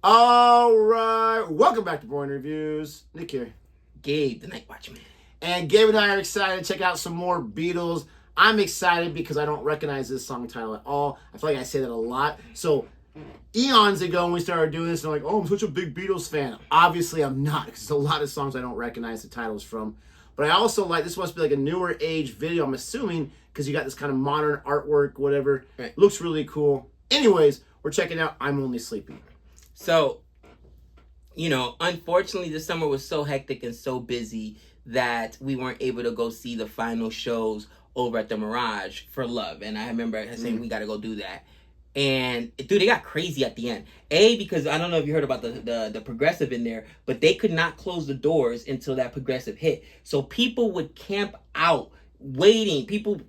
All right, welcome back to Boring Reviews. Nick here. Gabe, the Night Watchman. And Gabe and I are excited to check out some more Beatles. I'm excited because I don't recognize this song title at all. I feel like I say that a lot. So, eons ago when we started doing this, I'm like, oh, I'm such a big Beatles fan. Obviously, I'm not because there's a lot of songs I don't recognize the titles from. But I also like, this must be like a newer age video, I'm assuming, because you got this kind of modern artwork, whatever. Right. Looks really cool. Anyways, we're checking out I'm Only Sleeping. So, unfortunately, this summer was so hectic and so busy that we weren't able to go see the final shows over at the Mirage for Love. And I remember saying we got to go do that. And, dude, they got crazy at the end. Because I don't know if you heard about the progressive in there, but they could not close the doors until that progressive hit. So people would camp out waiting. People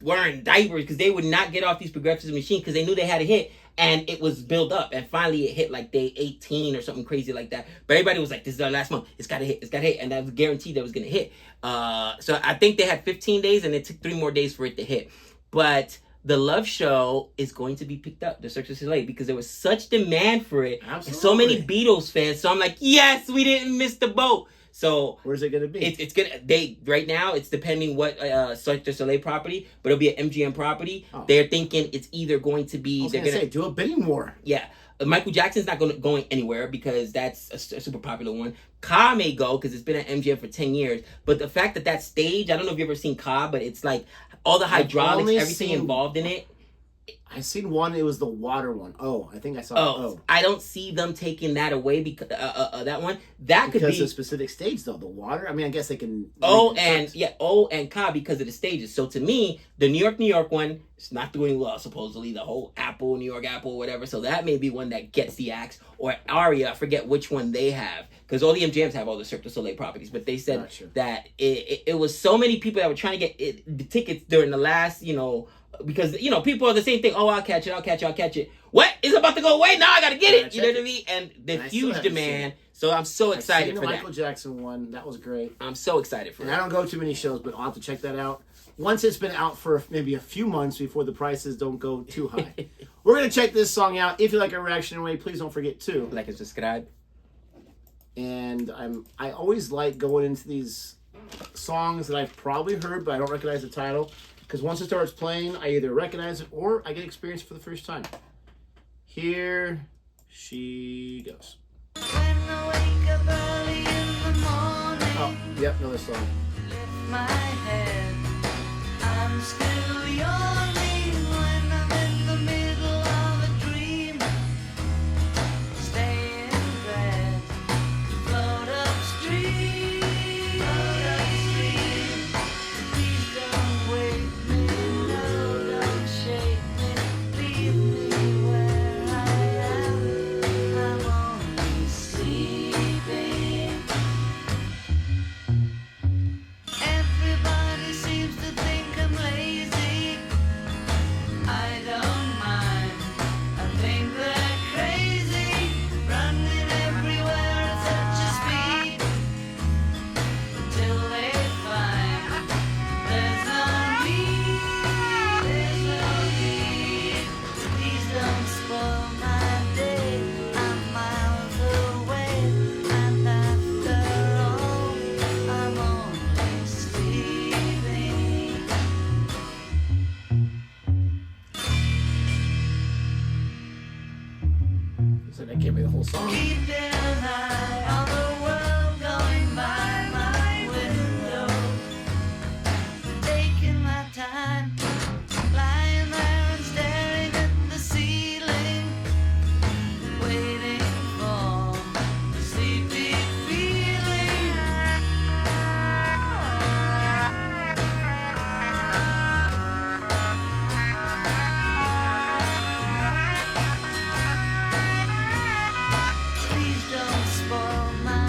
wearing diapers because they would not get off these progressive machines because they knew they had a hit. And it was built up, and finally it hit like day 18 or something crazy like that. But everybody was like, "This is our last month. It's gotta hit," and I was guaranteed that it was gonna hit. So I think they had 15 days, and it took 3 more days for it to hit. But the Love show is going to be picked up, the Cirque du Soleil, because there was such demand for it, Absolutely. and so many Beatles fans. So I'm like, yes, we didn't miss the boat. So where's it gonna be? It's gonna right now. It's depending what Cirque du Soleil property, but it'll be an MGM property. Oh. They're thinking it's either going to be. They're gonna do a bidding war. Yeah, Michael Jackson's not going anywhere because that's a super popular one. Ka may go because it's been at MGM for 10 years. But the fact that stage, I don't know if you've ever seen Ka, but it's like all the hydraulics, everything involved in it. I seen one. It was the water one. Oh, I think I saw. I don't see them taking that away because that one could be because of specific stage though. The water. I mean, I guess they can. And Ka because of the stages. So to me, the New York one is not doing well. Supposedly the whole New York Apple, whatever. So that may be one that gets the axe. Or Aria, I forget which one they have because all the MGMs have all the Cirque du Soleil properties. But they said that it was so many people that were trying to get the tickets during the last because people are the same thing. Oh, I'll catch it. What is about to go away? Now I gotta get it. You know what I mean? And the huge demand. So I'm so excited for that. Michael Jackson one, that was great. I'm so excited for that. I don't go too many shows, but I'll have to check that out once it's been out for maybe a few months before the prices don't go too high. We're gonna check this song out. If you like our reaction anyway, please don't forget to like and subscribe. And I always like going into these songs that I've probably heard, but I don't recognize the title. Because once it starts playing, I either recognize it or I get experience for the first time. Here she goes. When I wake up early in the morning, oh, yep, another song. Lift my head, I'm still yawning when I'm in the middle of a dream. Stay in bed, float upstream. Please don't wake me, no, don't shake me, leave me where I am. I'm only sleeping. Everybody seems to think I'm lazy. I don't mind. I think they're crazy, running everywhere at such a speed, until they find there's no need. Please don't spoil my day. I'm miles away, and after all, I'm only sleeping. So that gave me the whole song. Keeping an eye on the world going by my window, taking my time, lying there and staring at the ceiling, waiting for the sleepy feeling. Please don't spoil my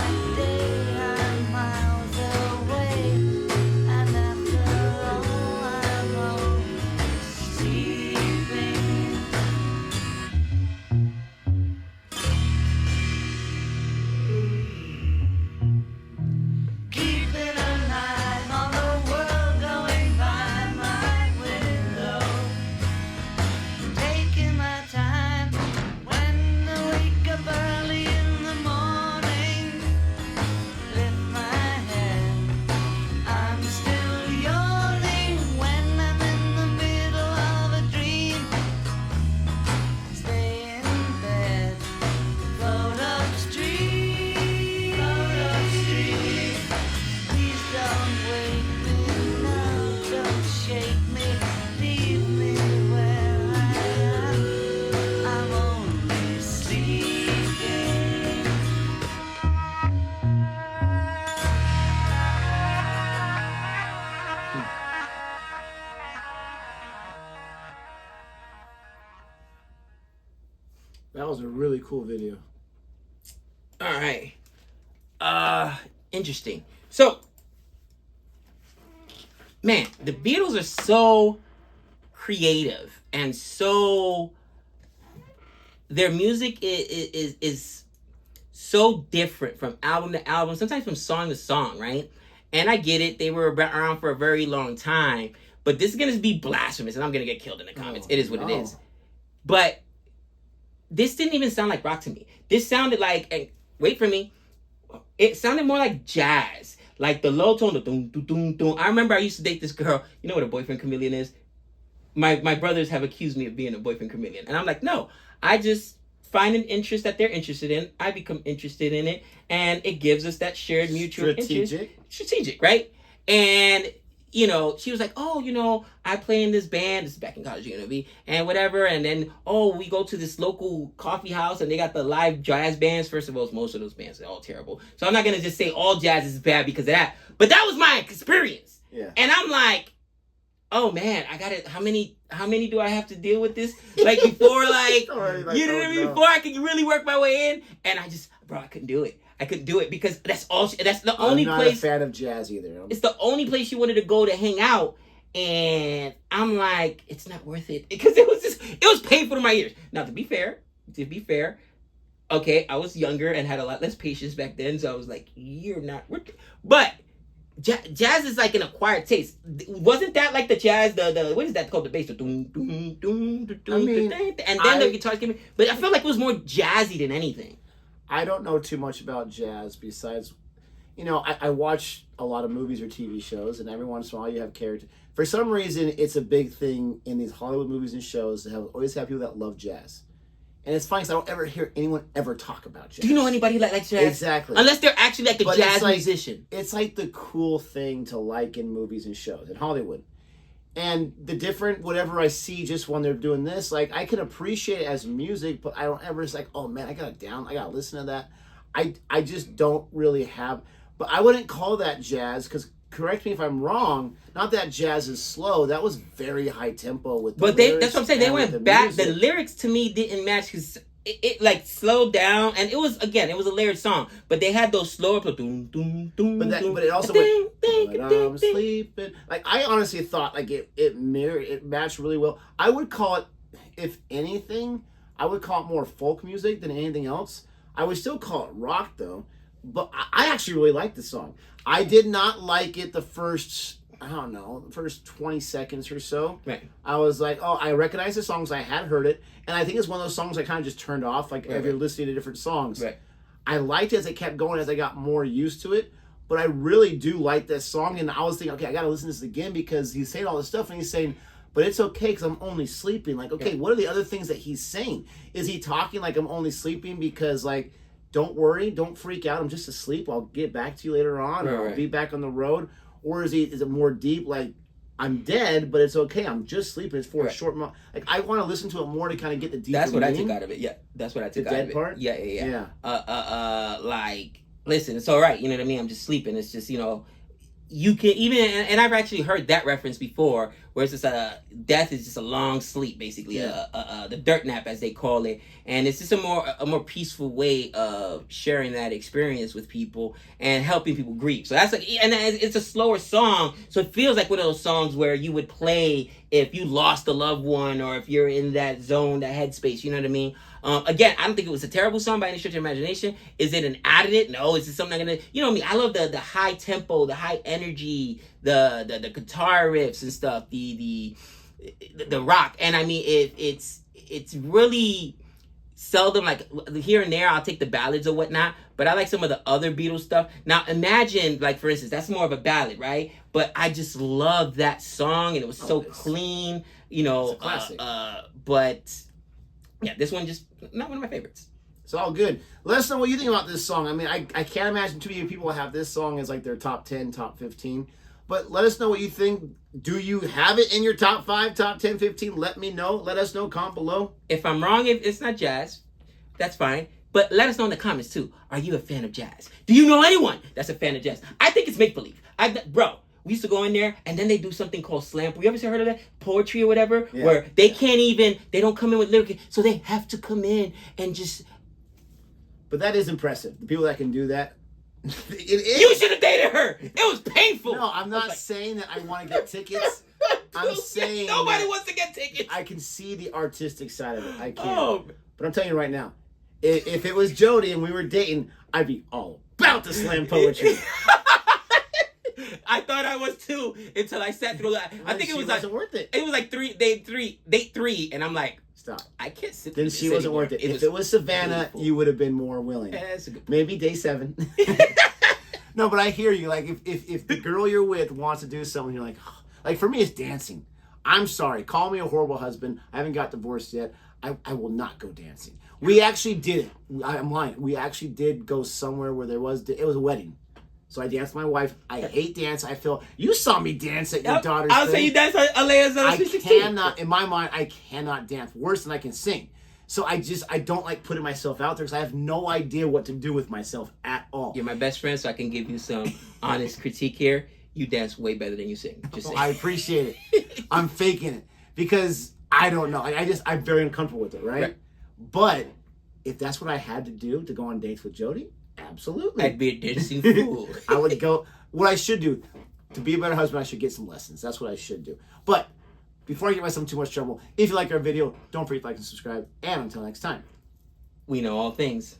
was a really cool video. All right. Interesting. So, man, the Beatles are so creative and so their music is so different from album to album, sometimes from song to song, right? And I get it, they were around for a very long time, but this is gonna be blasphemous, and I'm gonna get killed in the comments. It is what it is. But this didn't even sound like rock to me. This sounded like, and wait for me, it sounded more like jazz, like the low tone, the doom doom doom doom. I remember I used to date this girl. You know what a boyfriend chameleon is? My brothers have accused me of being a boyfriend chameleon, and I'm like, no, I just find an interest that they're interested in. I become interested in it, and it gives us that shared mutual interest. Strategic, right? And you know, she was like, oh, you know, I play in this band. This is back in college, UNLV, and whatever. And then, oh, we go to this local coffee house, and they got the live jazz bands. First of all, most of those bands are all terrible. So I'm not gonna just say all jazz is bad because of that. But that was my experience. Yeah. And I'm like, oh man, I got it. How many do I have to deal with this? Like before, like, you know what I mean? Before I could really work my way in, and I couldn't do it. I couldn't do it because that's the only place. I'm not a fan of jazz either. It's the only place she wanted to go to hang out, and I'm like, it's not worth it because it was painful to my ears. Now, to be fair, okay, I was younger and had a lot less patience back then, so I was like, you're not working. But jazz is like an acquired taste. Wasn't that like the jazz? The what is that called? The bass, the doom doom doom doom, I mean, and then the guitars came in. But I felt like it was more jazzy than anything. I don't know too much about jazz besides, you know, I watch a lot of movies or TV shows, and every once in a while you have characters. For some reason, it's a big thing in these Hollywood movies and shows to always have people that love jazz. And it's funny because I don't ever hear anyone ever talk about jazz. Do you know anybody that likes jazz? Exactly. Unless they're actually like a jazz musician. It's like the cool thing to like in movies and shows in Hollywood. And the different, whatever I see just when they're doing this, like, I can appreciate it as music, but I don't ever, it's like, oh man, I gotta listen to that. I just don't really have, but I wouldn't call that jazz, because correct me if I'm wrong, not that jazz is slow, that was very high tempo with the But that's what I'm saying, they went back, music. the lyrics to me didn't match, because it like slowed down, and it was a layered song, but they had those slower, doom, doom, doom, but it also went, but I'm sleeping. Like, I honestly thought like it matched really well. I would call it, if anything, I would call it more folk music than anything else. I would still call it rock though, but I actually really liked the song. I did not like it the first 20 seconds or so. Right. I was like, oh, I recognize the songs, I had heard it, and I think it's one of those songs I kind of just turned off, like if you're listening to different songs. Right. I liked it as it kept going, as I got more used to it, but I really do like this song, and I was thinking, okay, I gotta listen to this again, because he's saying all this stuff, and he's saying, but it's okay, because I'm only sleeping. Like, okay, what are the other things that he's saying? Is he talking like I'm only sleeping because, like, don't worry, don't freak out, I'm just asleep, I'll get back to you later on, or I'll be back on the road? Or is it more deep, like, I'm dead, but it's okay, I'm just sleeping, it's for a short moment. Like, I want to listen to it more to kind of get the deeper That's what meaning. I took out of it, yeah. That's what I took out of it. The dead part? Yeah. Like, listen, it's all right, you know what I mean? I'm just sleeping. It's just, you know, you can even, and I've actually heard that reference before, where it's just death is just a long sleep, basically, the dirt nap as they call it, and it's just a more peaceful way of sharing that experience with people and helping people grieve. So that's like, and it's a slower song, so it feels like one of those songs where you would play if you lost a loved one, or if you're in that zone, that headspace, you know what I mean? Again, I don't think it was a terrible song by any stretch of imagination. Is it an additive? No. Is it something I'm gonna, you know what I mean? I love the high tempo, the high energy, the guitar riffs and stuff, the rock. And I mean, it's really seldom, like here and there I'll take the ballads or whatnot, but I like some of the other Beatles stuff. Now imagine, like, for instance, that's more of a ballad, right? But I just love that song, and it was so clean, you know. It's a classic. But yeah, this one just not one of my favorites. It's all good. Let us know what you think about this song. I mean, I can't imagine too many people have this song as like their top 10, top 15. But let us know what you think. Do you have it in your top 5, top 10, 15? Let me know. Let us know. Comment below. If I'm wrong, if it's not jazz, that's fine. But let us know in the comments too. Are you a fan of jazz? Do you know anyone that's a fan of jazz? I think it's make-believe. Bro, we used to go in there, and then they do something called slam. You ever heard of that? Poetry or whatever? Yeah. Where they can't even, they don't come in with lyric, so they have to come in and just... But that is impressive. The people that can do that, it is. You should have dated her. It was painful. No, I'm not saying that I want to get tickets. I'm saying nobody that wants to get tickets. I can see the artistic side of it. I can. Oh. But I'm telling you right now, if it was Jodi and we were dating, I'd be all about the slam poetry. I thought I was too until I sat through that. I think it was wasn't worth it. It was like date three, and I'm like, stop. I can't sit. Then she wasn't worth it. If it was Savannah, painful. you would have been more willing. Yeah, that's a good point. Maybe day 7. No, but I hear you. Like if the girl you're with wants to do something, you're like, like for me, it's dancing. I'm sorry. Call me a horrible husband. I haven't got divorced yet. I will not go dancing. We actually did it. I'm lying. We actually did go somewhere where it was a wedding. So I danced with my wife. I hate dance. I feel you saw me dance at your daughter's I'll thing. say you dance on Alea's I cannot, in my mind, I cannot dance worse than I can sing. So I don't like putting myself out there because I have no idea what to do with myself at all. You're my best friend, so I can give you some honest critique here. You dance way better than you sing. Just saying. I appreciate it. I'm faking it because I don't know. I'm very uncomfortable with it, right? But if that's what I had to do to go on dates with Jodi, absolutely. I'd be a dancing fool. I would go. What I should do to be a better husband, I should get some lessons. That's what I should do. But before I get myself in too much trouble, if you like our video, don't forget to like and subscribe. And until next time, We know all things.